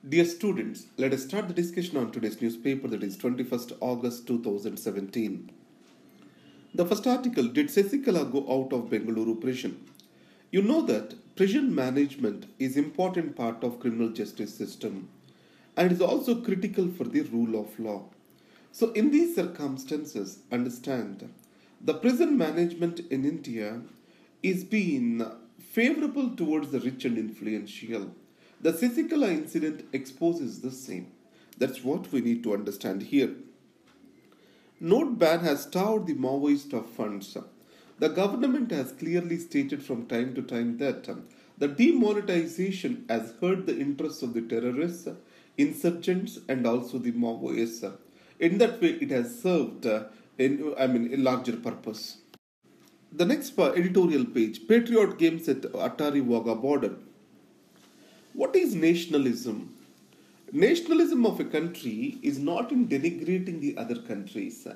Dear students, let us start the discussion on today's newspaper, that is 21st August 2017. The first article, did Sasikala go out of Bengaluru prison? You know that prison management is important part of criminal justice system and is also critical for the rule of law. So in these circumstances, understand the prison management in India is being favorable towards the rich and influential. The Sasikala incident exposes the same. That's what we need to understand here. Note ban has starved the Maoist of funds. The government has clearly stated from time to time that the demonetization has hurt the interests of the terrorists, insurgents, and also the Maoists. In that way, it has served a larger purpose. The next editorial page, Patriot Games at Antiracism border. What is nationalism? Nationalism of a country is not in denigrating the other countries.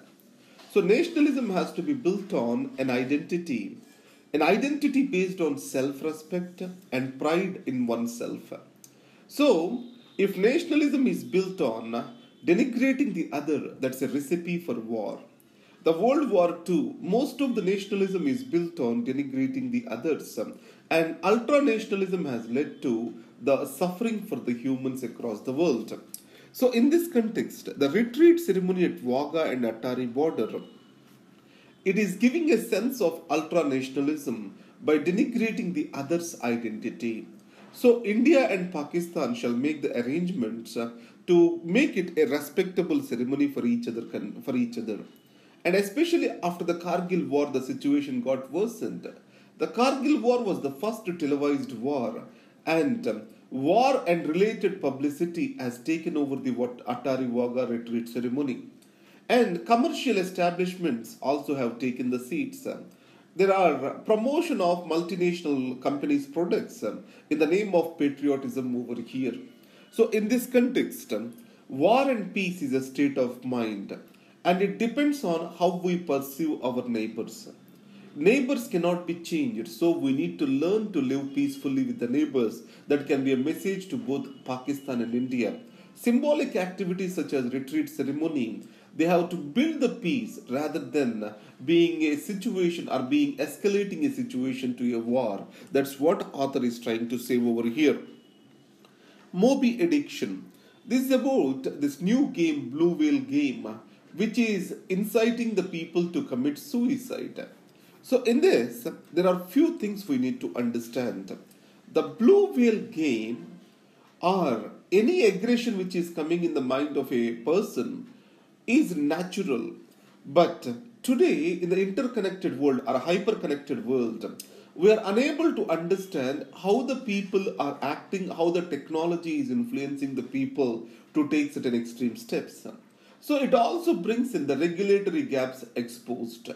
So nationalism has to be built on an identity based on self-respect and pride in oneself. So if nationalism is built on denigrating the other, that's a recipe for war. The World War II, most of the nationalism is built on denigrating the others, and ultra-nationalism has led to the suffering for the humans across the world. So in this context, the retreat ceremony at Wagah and Attari border, it is giving a sense of ultra-nationalism by denigrating the other's identity. So India and Pakistan shall make the arrangements to make it a respectable ceremony for each other. And especially after the Kargil war, the situation got worsened. The Kargil war was the first televised war, and war and related publicity has taken over the Attari Wagah retreat ceremony. And commercial establishments also have taken the seats. There are promotion of multinational companies' products in the name of patriotism over here. So in this context, war and peace is a state of mind, and it depends on how we perceive our neighbors. Neighbors cannot be changed, so we need to learn to live peacefully with the neighbors. That can be a message to both Pakistan and India. Symbolic activities such as retreat ceremony, they have to build the peace rather than being a situation or being escalating a situation to a war. That's what author is trying to say over here. Moby addiction. This is about this new game, Blue Whale game, which is inciting the people to commit suicide. So in this, there are few things we need to understand. The Blue Whale game, or any aggression which is coming in the mind of a person, is natural. But today, in the interconnected world or hyper-connected world, we are unable to understand how the people are acting, how the technology is influencing the people to take certain extreme steps. So it also brings in the regulatory gaps exposed.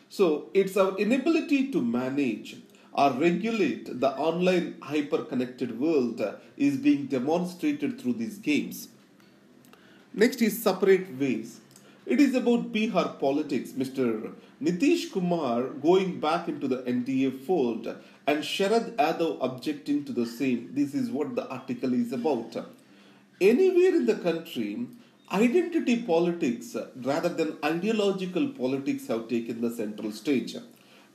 So it's our inability to manage or regulate the online hyper-connected world is being demonstrated through these games. Next is separate ways. It is about Bihar politics. Mr. Nitish Kumar going back into the NDA fold and Sharad Yadav objecting to the same. This is what the article is about. Anywhere in the country, identity politics rather than ideological politics have taken the central stage.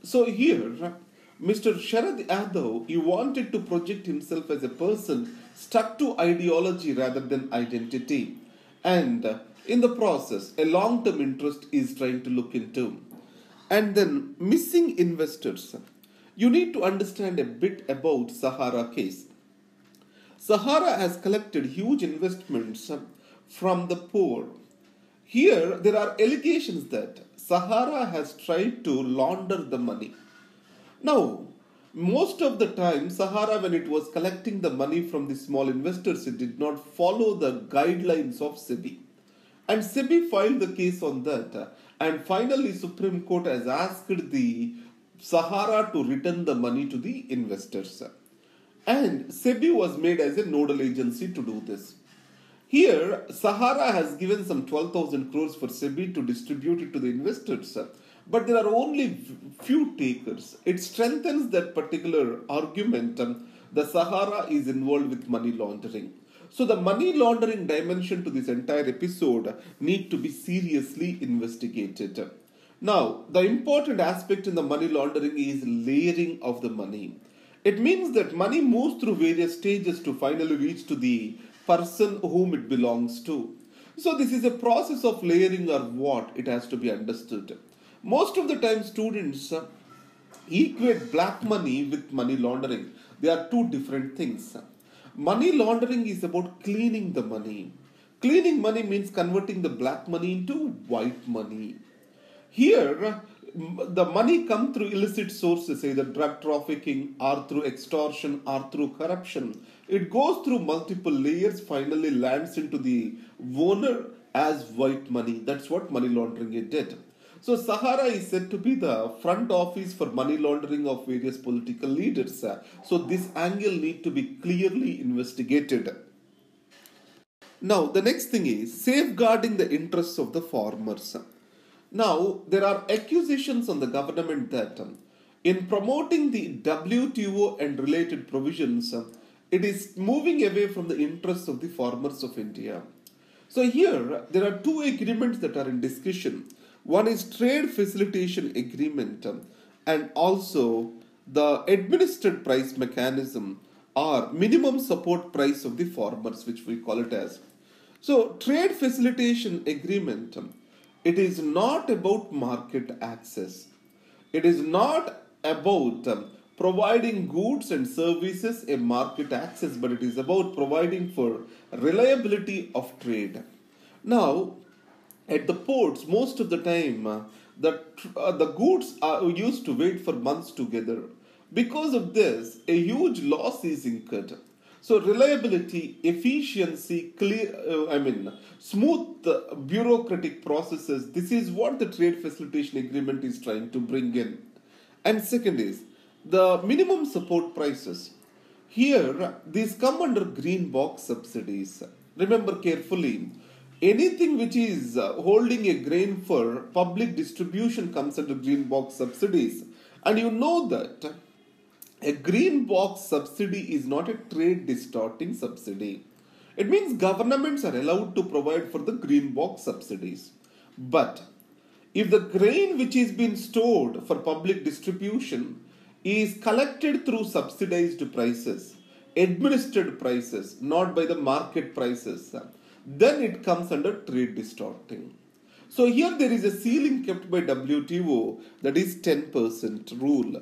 So here, Mr. Sharad Yadav, he wanted to project himself as a person stuck to ideology rather than identity. And in the process, a long-term interest is trying to look into. And then missing investors. You need to understand a bit about Sahara case. Sahara has collected huge investments from the poor. Here, there are allegations that Sahara has tried to launder the money. Now, most of the time, Sahara, when it was collecting the money from the small investors, it did not follow the guidelines of SEBI. And SEBI filed the case on that. And finally, Supreme Court has asked the Sahara to return the money to the investors. And SEBI was made as a nodal agency to do this. Here, Sahara has given some 12,000 crores for SEBI to distribute it to the investors. But there are only few takers. It strengthens that particular argument. The Sahara is involved with money laundering. So the money laundering dimension to this entire episode need to be seriously investigated. Now, the important aspect in the money laundering is layering of the money. It means that money moves through various stages to finally reach to the person whom it belongs to. So this is a process of layering or what it has to be understood. Most of the time students equate black money with money laundering. They are two different things. Money laundering is about cleaning the money. Cleaning money means converting the black money into white money. Here, the money comes through illicit sources, either drug trafficking or through extortion or through corruption. It goes through multiple layers, finally lands into the owner as white money. That's what money laundering did. So Sahara is said to be the front office for money laundering of various political leaders. So this angle need to be clearly investigated. Now the next thing is safeguarding the interests of the farmers. Now there are accusations on the government that in promoting the WTO and related provisions, it is moving away from the interests of the farmers of India. So here there are two agreements that are in discussion. One is trade facilitation agreement and also the administered price mechanism or minimum support price of the farmers, which we call it as. So trade facilitation agreement, it is not about market access. It is not about providing goods and services a market access, but it is about providing for reliability of trade. Now, at the ports, most of the time, the goods are used to wait for months together. Because of this, a huge loss is incurred. So reliability, efficiency, smooth bureaucratic processes, this is what the trade facilitation agreement is trying to bring in. And second is the minimum support prices. Here, these come under green box subsidies. Remember carefully, anything which is holding a grain for public distribution comes under green box subsidies. And you know that a green box subsidy is not a trade distorting subsidy. It means governments are allowed to provide for the green box subsidies. But if the grain which is being stored for public distribution is collected through subsidized prices, administered prices, not by the market prices, then it comes under trade distorting. So here there is a ceiling kept by WTO, that is 10% rule.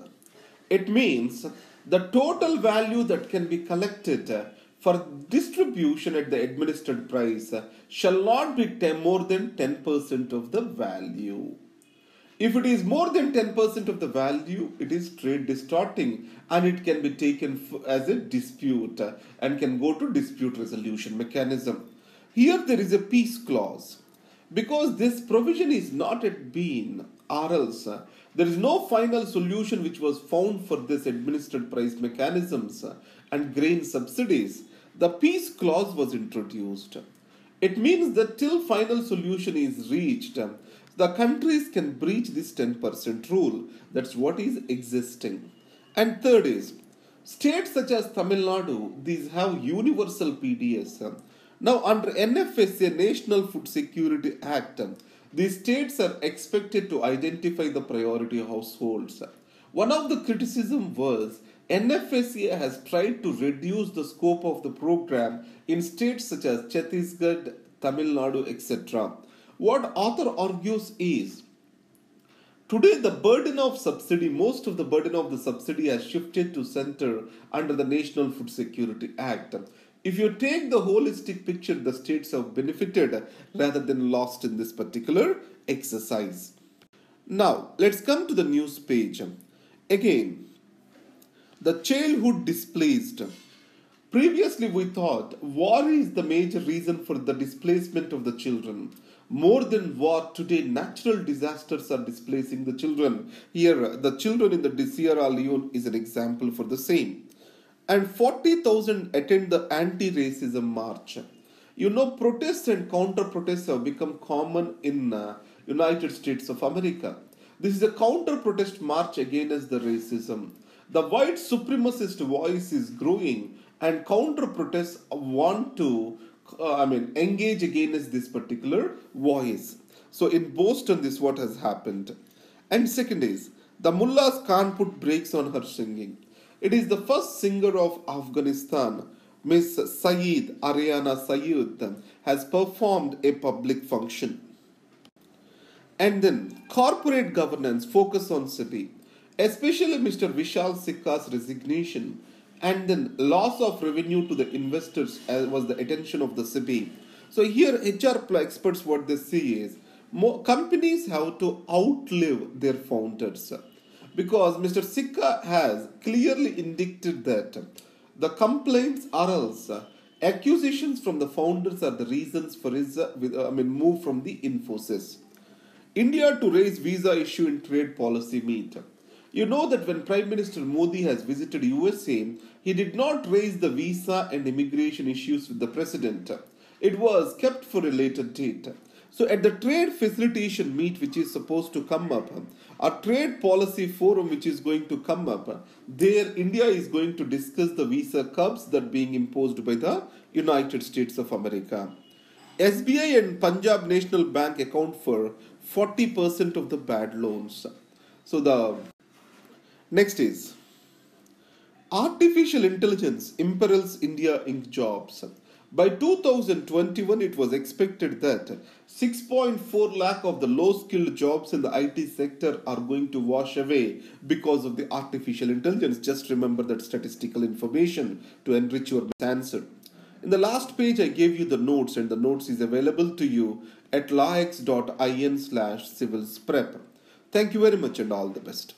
It means the total value that can be collected for distribution at the administered price shall not be more than 10% of the value. If it is more than 10% of the value, it is trade distorting and it can be taken as a dispute and can go to dispute resolution mechanism. Here there is a peace clause. Because this provision is not yet been, or else there is no final solution which was found for this administered price mechanisms and grain subsidies, the peace clause was introduced. It means that till final solution is reached, the countries can breach this 10% rule. That's what is existing. And third is, states such as Tamil Nadu, these have universal PDS. Now under NFSA, National Food Security Act, these states are expected to identify the priority households. One of the criticism was NFSA has tried to reduce the scope of the program in states such as Chhattisgarh, Tamil Nadu, etc. What author argues is, today the burden of subsidy, most of the burden of the subsidy has shifted to center under the National Food Security Act. If you take the holistic picture, the states have benefited rather than lost in this particular exercise. Now, let's come to the news page. Again, the childhood displaced. Previously, we thought war is the major reason for the displacement of the children. More than war, today natural disasters are displacing the children. Here, the children in the Sierra Leone is an example for the same. And 40,000 attend the anti-racism march. You know, protests and counter-protests have become common in United States of America. This is a counter-protest march against the racism. The white supremacist voice is growing and counter protests want to engage against this particular voice. So in Boston, this is what has happened. And second is, the mullahs can't put brakes on her singing. It is the first singer of Afghanistan, Miss Saeed Ariana Sayyid, has performed a public function. And then corporate governance focus on SEBI, especially Mr. Vishal Sikka's resignation and then loss of revenue to the investors was the attention of the SEBI. So here HR experts what they see is companies have to outlive their founders because Mr. Sikka has clearly indicated that the complaints or else accusations from the founders are the reasons for his move from the Infosys. India to raise visa issue in trade policy meet. You know that when Prime Minister Modi has visited USA, he did not raise the visa and immigration issues with the president. It was kept for a later date. So at the trade facilitation meet which is supposed to come up, a trade policy forum which is going to come up, there India is going to discuss the visa curbs that being imposed by the United States of America. SBI and Punjab National Bank account for 40% of the bad loans. So the next is artificial intelligence imperils India in jobs. By 2021, it was expected that 6.4 lakh of the low-skilled jobs in the IT sector are going to wash away because of the artificial intelligence. Just remember that statistical information to enrich your answer. In the last page, I gave you the notes, and the notes is available to you at lax.in/civils prep. Thank you very much and all the best.